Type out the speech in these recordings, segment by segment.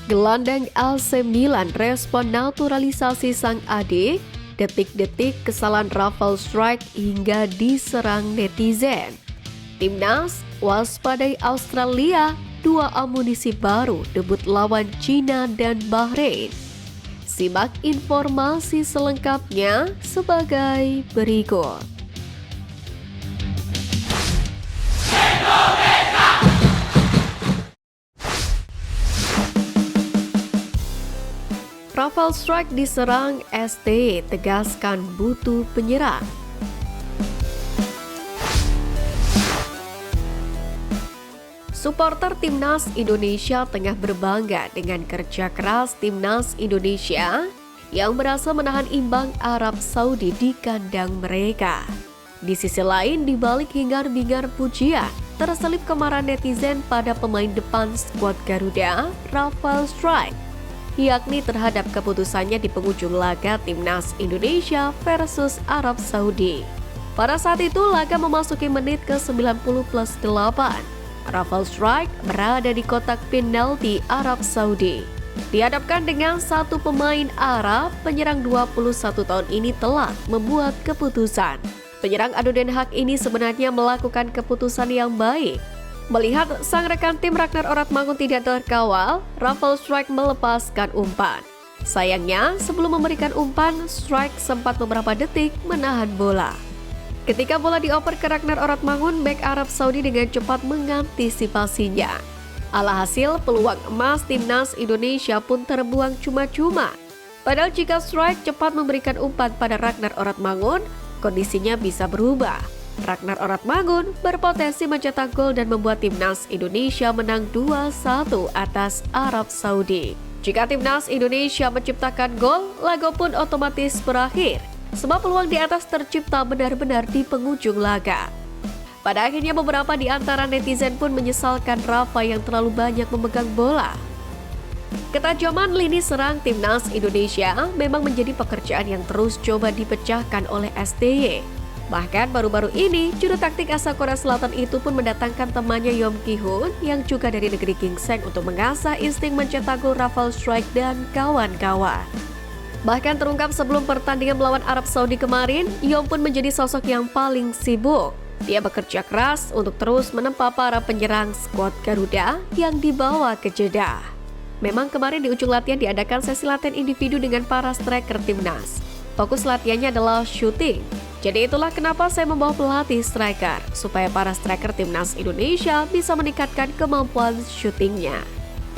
Gelandang AC Milan respon naturalisasi sang adik, detik-detik kesalahan Rafał Strijk hingga diserang netizen. Timnas waspadai Australia, 2 amunisi baru debut lawan Cina dan Bahrain. Simak informasi selengkapnya sebagai berikut. Rafał Strijk diserang, ST tegaskan butuh penyerang. Supporter Timnas Indonesia tengah berbangga dengan kerja keras Timnas Indonesia yang berhasil menahan imbang Arab Saudi di kandang mereka. Di sisi lain, di balik hingar-bingar pujian, terselip kemarahan netizen pada pemain depan skuad Garuda, Rafał Strijk, yakni terhadap keputusannya di penghujung laga Timnas Indonesia versus Arab Saudi. Pada saat itu, laga memasuki menit ke-90+8. Rafał Strijk berada di kotak penalti Arab Saudi. Dihadapkan dengan satu pemain Arab, penyerang 21 tahun ini telat membuat keputusan. Penyerang adu Den Haag ini sebenarnya melakukan keputusan yang baik. Melihat sang rekan tim Ragnar Oratmangun tidak terkawal, Rafał Strijk melepaskan umpan. Sayangnya, sebelum memberikan umpan, Strijk sempat beberapa detik menahan bola. Ketika bola dioper ke Ragnar Oratmangun, bek Arab Saudi dengan cepat mengantisipasinya. Alhasil, peluang emas Timnas Indonesia pun terbuang cuma-cuma. Padahal jika Strijk cepat memberikan umpan pada Ragnar Oratmangun, kondisinya bisa berubah. Ragnar Oratmangun berpotensi mencetak gol dan membuat Timnas Indonesia menang 2-1 atas Arab Saudi. Jika Timnas Indonesia menciptakan gol, laga pun otomatis berakhir, sebab peluang di atas tercipta benar-benar di penghujung laga. Pada akhirnya beberapa di antara netizen pun menyesalkan Rafa yang terlalu banyak memegang bola. Ketajaman lini serang Timnas Indonesia memang menjadi pekerjaan yang terus coba dipecahkan oleh STY. Bahkan baru-baru ini, juru taktik asal Korea Selatan itu pun mendatangkan temannya Yom Ki-hoon yang juga dari negeri gingseng untuk mengasah insting mencetak gol Rafał Strijk dan kawan-kawan. Bahkan terungkap sebelum pertandingan melawan Arab Saudi kemarin, Yom pun menjadi sosok yang paling sibuk. Dia bekerja keras untuk terus menempa para penyerang skuad Garuda yang dibawa ke Jeddah. Memang kemarin di ujung latihan diadakan sesi latihan individu dengan para striker Timnas. Fokus latihannya adalah shooting. Jadi itulah kenapa saya membawa pelatih striker, supaya para striker Timnas Indonesia bisa meningkatkan kemampuan syutingnya,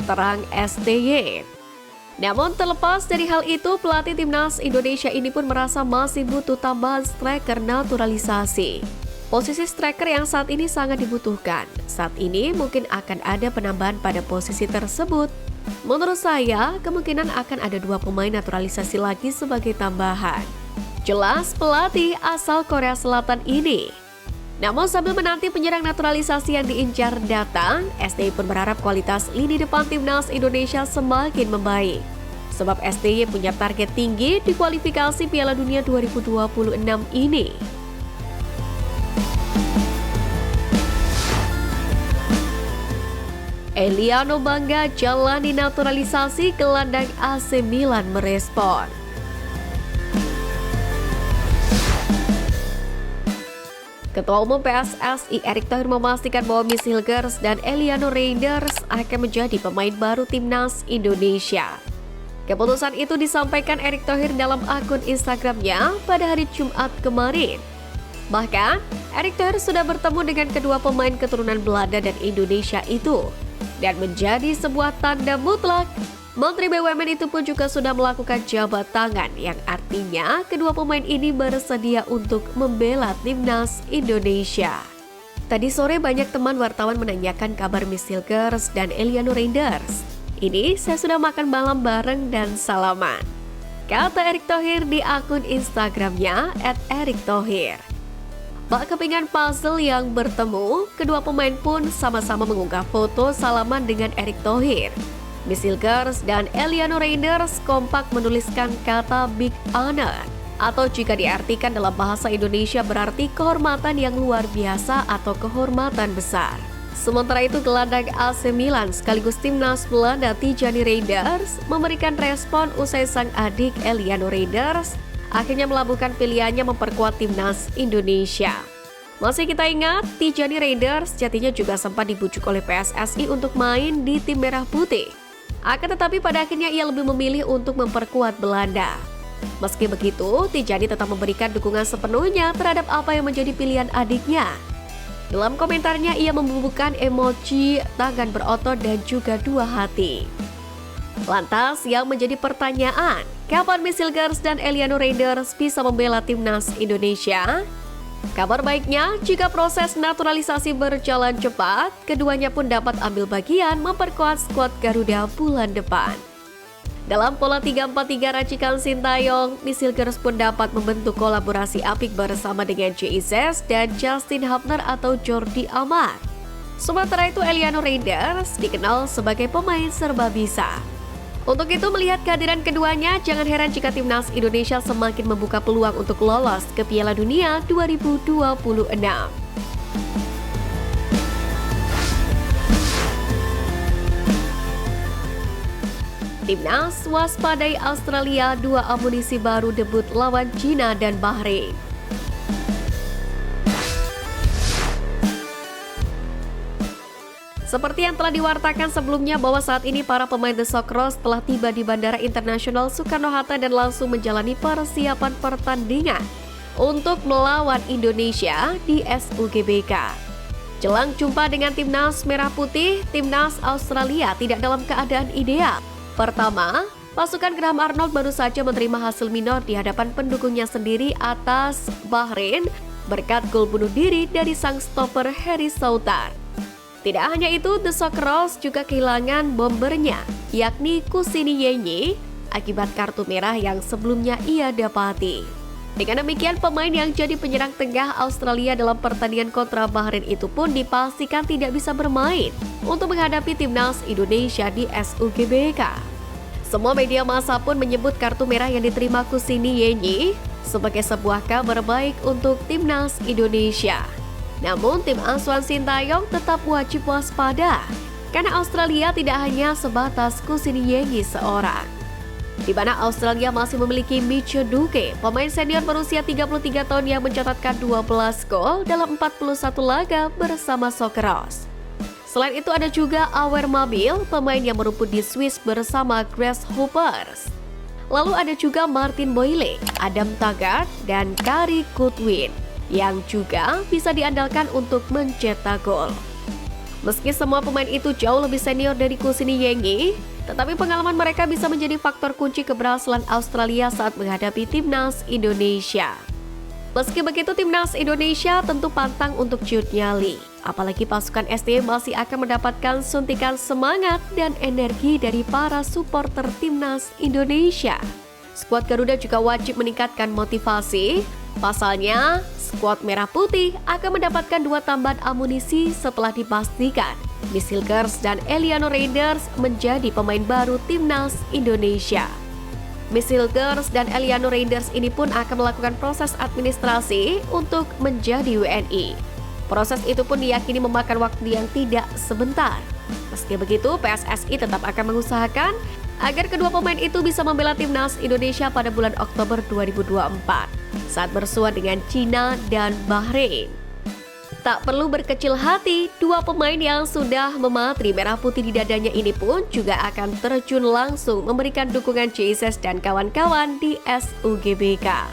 terang STY. Namun terlepas dari hal itu, pelatih Timnas Indonesia ini pun merasa masih butuh tambahan striker naturalisasi. Posisi striker yang saat ini sangat dibutuhkan. Saat ini mungkin akan ada penambahan pada posisi tersebut. Menurut saya, kemungkinan akan ada 2 pemain naturalisasi lagi sebagai tambahan. Jelas pelatih asal Korea Selatan ini. Namun sambil menanti penyerang naturalisasi yang diincar datang, STY pun berharap kualitas lini depan Timnas Indonesia semakin membaik. Sebab STY punya target tinggi di kualifikasi Piala Dunia 2026 ini. Eliano bangga jalani naturalisasi, gelandang AC Milan merespon. Ketua Umum PSSI Erick Thohir memastikan bahwa Miss Hilgers dan Eliano Reinders akan menjadi pemain baru Timnas Indonesia. Keputusan itu disampaikan Erick Thohir dalam akun Instagramnya pada hari Jumat kemarin. Bahkan, Erick Thohir sudah bertemu dengan kedua pemain keturunan Belanda dan Indonesia itu. Dan menjadi sebuah tanda mutlak, Menteri BUMN itu pun juga sudah melakukan jabat tangan yang artinya kedua pemain ini bersedia untuk membela Timnas Indonesia. Tadi sore banyak teman wartawan menanyakan kabar Miss Hilgers dan Eliano Reinders. Ini saya sudah makan malam bareng dan salaman, kata Erick Thohir di akun Instagramnya @erikthohir. Bak kepingan puzzle yang bertemu, kedua pemain pun sama-sama mengunggah foto salaman dengan Erick Thohir. Miss Hilgers dan Eliano Reinders kompak menuliskan kata big honor, atau jika diartikan dalam bahasa Indonesia berarti kehormatan yang luar biasa atau kehormatan besar. Sementara itu gelandang AC Milan sekaligus timnas Belanda Tijani Reinders memberikan respon usai sang adik Eliano Reinders akhirnya melabuhkan pilihannya memperkuat timnas Indonesia. Masih kita ingat, Tijani Reinders jadinya juga sempat dibujuk oleh PSSI untuk main di tim merah putih. Akan tetapi pada akhirnya ia lebih memilih untuk memperkuat Belanda. Meski begitu, Tijani tetap memberikan dukungan sepenuhnya terhadap apa yang menjadi pilihan adiknya. Dalam komentarnya, ia membubuhkan emoji tangan berotot dan juga dua hati. Lantas, yang menjadi pertanyaan, kapan Miss Hilgers dan Eliano Reinders bisa membela timnas Indonesia? Kabar baiknya, jika proses naturalisasi berjalan cepat, keduanya pun dapat ambil bagian memperkuat skuad Garuda bulan depan. Dalam pola 3-4-3 racikan Sintayong, Miss Hilgers pun dapat membentuk kolaborasi apik bersama dengan JIZ dan Justin Hubner atau Jordi Amat. Sementara itu Eliano Reinders dikenal sebagai pemain serba bisa. Untuk itu melihat kehadiran keduanya, jangan heran jika timnas Indonesia semakin membuka peluang untuk lolos ke Piala Dunia 2026. Timnas waspadai Australia, 2 amunisi baru debut lawan China dan Bahrain. Seperti yang telah diwartakan sebelumnya bahwa saat ini para pemain The Socceroos telah tiba di Bandara Internasional Soekarno-Hatta dan langsung menjalani persiapan pertandingan untuk melawan Indonesia di SUGBK. Jelang jumpa dengan timnas Merah Putih, timnas Australia tidak dalam keadaan ideal. Pertama, pasukan Graham Arnold baru saja menerima hasil minor di hadapan pendukungnya sendiri atas Bahrain berkat gol bunuh diri dari sang stopper Harry Souttar. Tidak hanya itu, The Socceroos juga kehilangan bombernya, yakni Kusini Yenyi, akibat kartu merah yang sebelumnya ia dapati. Dengan demikian, pemain yang jadi penyerang tengah Australia dalam pertandingan kontra Bahrain itu pun dipastikan tidak bisa bermain untuk menghadapi timnas Indonesia di SUGBK. Semua media massa pun menyebut kartu merah yang diterima Kusini Yenyi sebagai sebuah kabar baik untuk timnas Indonesia. Namun tim asuhan Sintayong tetap wajib waspada karena Australia tidak hanya sebatas Kusini Yenyi seorang. Di mana Australia masih memiliki Micho Duque, pemain senior berusia 33 tahun yang mencatatkan 12 gol dalam 41 laga bersama Socceroos. Selain itu ada juga Awer Mabil, pemain yang merumput di Swiss bersama Grasshoppers. Lalu ada juga Martin Boyle, Adam Taggart, dan Kari Goodwin yang juga bisa diandalkan untuk mencetak gol. Meski semua pemain itu jauh lebih senior dari Kusini Yenyi, tetapi pengalaman mereka bisa menjadi faktor kunci keberhasilan Australia saat menghadapi timnas Indonesia. Meski begitu, timnas Indonesia tentu pantang untuk ciut nyali. Apalagi pasukan ST masih akan mendapatkan suntikan semangat dan energi dari para supporter timnas Indonesia. Skuad Garuda juga wajib meningkatkan motivasi. Pasalnya, skuad Merah Putih akan mendapatkan 2 tambahan amunisi setelah dipastikan Miss Hilgers dan Eliano Reinders menjadi pemain baru timnas Indonesia. Miss Hilgers dan Eliano Reinders ini pun akan melakukan proses administrasi untuk menjadi WNI. Proses itu pun diyakini memakan waktu yang tidak sebentar. Meski begitu, PSSI tetap akan mengusahakan agar kedua pemain itu bisa membela timnas Indonesia pada bulan Oktober 2024 saat bersua dengan China dan Bahrain. Tak perlu berkecil hati, 2 pemain yang sudah mematri merah putih di dadanya ini pun juga akan terjun langsung memberikan dukungan JIZ dan kawan-kawan di SUGBK.